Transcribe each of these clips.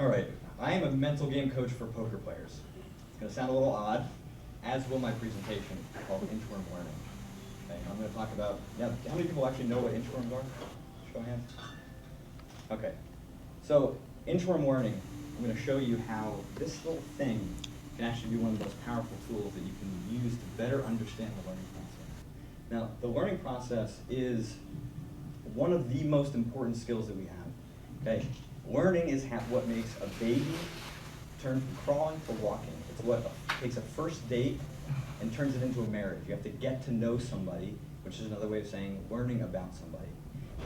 All right, I am a mental game coach for poker players. It's going to sound a little odd, as will my presentation called Inchworm Learning. Okay, I'm going to talk about, now, how many people actually know what inchworms are? Show of hands. Okay, so inchworm learning, I'm going to show you how this little thing can actually be one of the most powerful tools that you can use to better understand the learning process. Now, the learning process is one of the most important skills that we have. Okay, learning is what makes a baby turn from crawling to walking. It's what takes a first date and turns it into a marriage. You have to get to know somebody, which is another way of saying learning about somebody.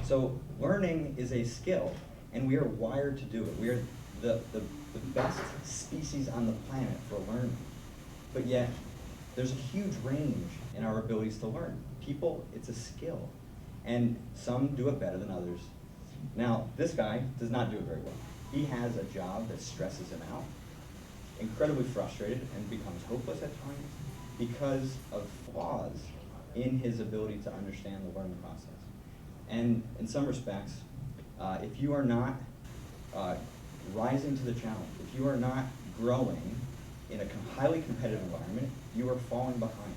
So learning is a skill, and we are wired to do it. We are the best species on the planet for learning. But yet, there's a huge range in our abilities to learn. People, it's a skill. And some do it better than others. Now, this guy does not do it very well. He has a job that stresses him out, incredibly frustrated, and becomes hopeless at times because of flaws in his ability to understand the learning process. And in some respects, if you are not rising to the challenge, if you are not growing in a highly competitive environment, you are falling behind.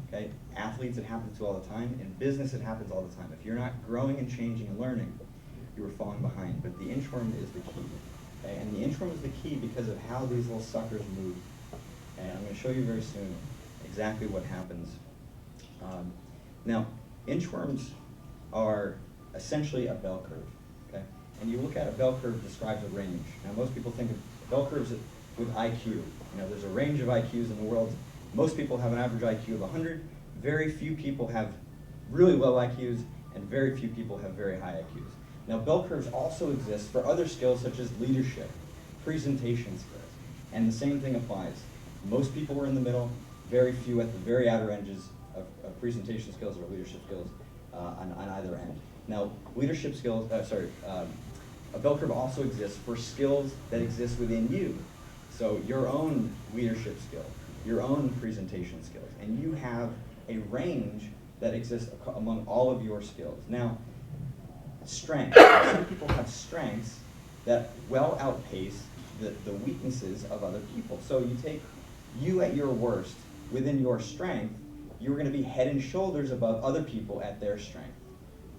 Okay? Athletes, it happens to all the time. In business, it happens all the time. If you're not growing and changing and learning, you are falling behind. But the inchworm is the key. Okay? And the inchworm is the key because of how these little suckers move. And I'm going to show you very soon exactly what happens. Now, inchworms are essentially a bell curve. Okay? And you look at a bell curve describes a range. Now, most people think of bell curves with IQ. You know, there's a range of IQs in the world. Most people have an average IQ of 100. Very few people have really low IQs, and very few people have very high IQs. Now, bell curves also exist for other skills such as leadership, presentation skills, and the same thing applies. Most people are in the middle, very few at the very outer edges of presentation skills or leadership skills on either end. Now, leadership skills, a bell curve also exists for skills that exist within you. So your own leadership skill, your own presentation skills, and you have a range that exists among all of your skills. Now, strengths. Some people have strengths that well outpace the weaknesses of other people. So you take you at your worst within your strength, you're going to be head and shoulders above other people at their strength.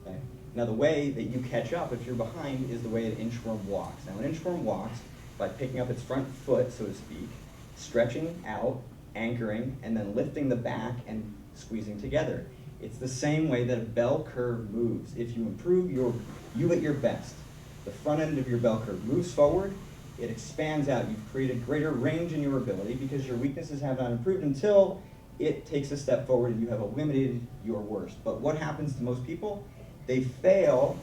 Okay? Now, the way that you catch up if you're behind is the way an inchworm walks. Now, an inchworm walks by picking up its front foot, so to speak, stretching out, anchoring, and then lifting the back and squeezing together. It's the same way that a bell curve moves. If you improve you at your best, the front end of your bell curve moves forward, it expands out. You've created greater range in your ability because your weaknesses have not improved until it takes a step forward and you have eliminated your worst. But what happens to most people? They fail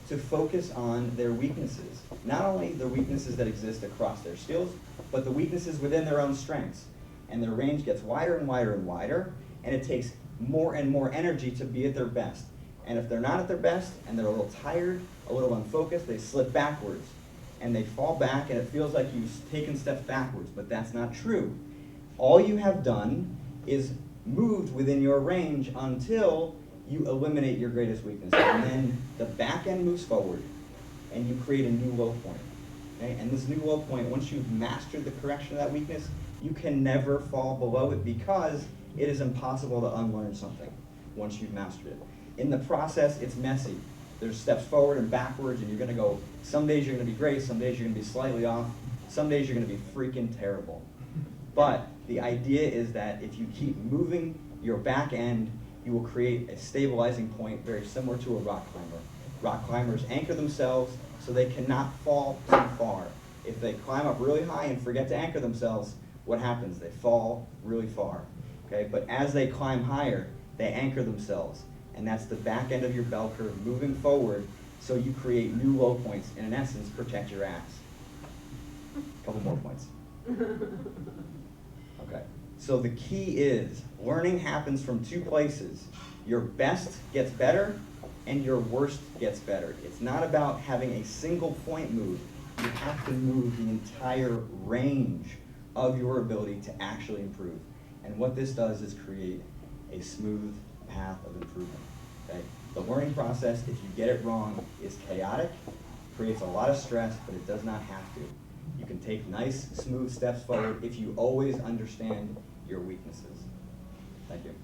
to focus on their weaknesses. Not only the weaknesses that exist across their skills, but the weaknesses within their own strengths. And their range gets wider and wider and wider, and it takes more and more energy to be at their best. And if they're not at their best, and they're a little tired, a little unfocused, they slip backwards. And they fall back, and it feels like you've taken steps backwards, but that's not true. All you have done is moved within your range until you eliminate your greatest weakness. And then the back end moves forward, and you create a new low point. Okay? And this new low point, once you've mastered the correction of that weakness, you can never fall below it because it is impossible to unlearn something once you've mastered it. In the process, it's messy. There's steps forward and backwards, and you're going to go, some days you're going to be great, some days you're going to be slightly off, some days you're going to be freaking terrible. But the idea is that if you keep moving your back end, you will create a stabilizing point very similar to a rock climber. Rock climbers anchor themselves so they cannot fall too far. If they climb up really high and forget to anchor themselves, what happens? They fall really far. Okay? But as they climb higher, they anchor themselves. And that's the back end of your bell curve moving forward so you create new low points and, in essence, protect your ass. A couple more points. Okay. So the key is learning happens from two places. Your best gets better and your worst gets better. It's not about having a single point move. You have to move the entire range of your ability to actually improve. And what this does is create a smooth path of improvement. Okay? The learning process, if you get it wrong, is chaotic, creates a lot of stress, but it does not have to. take nice, smooth steps forward if you always understand your weaknesses. Thank you.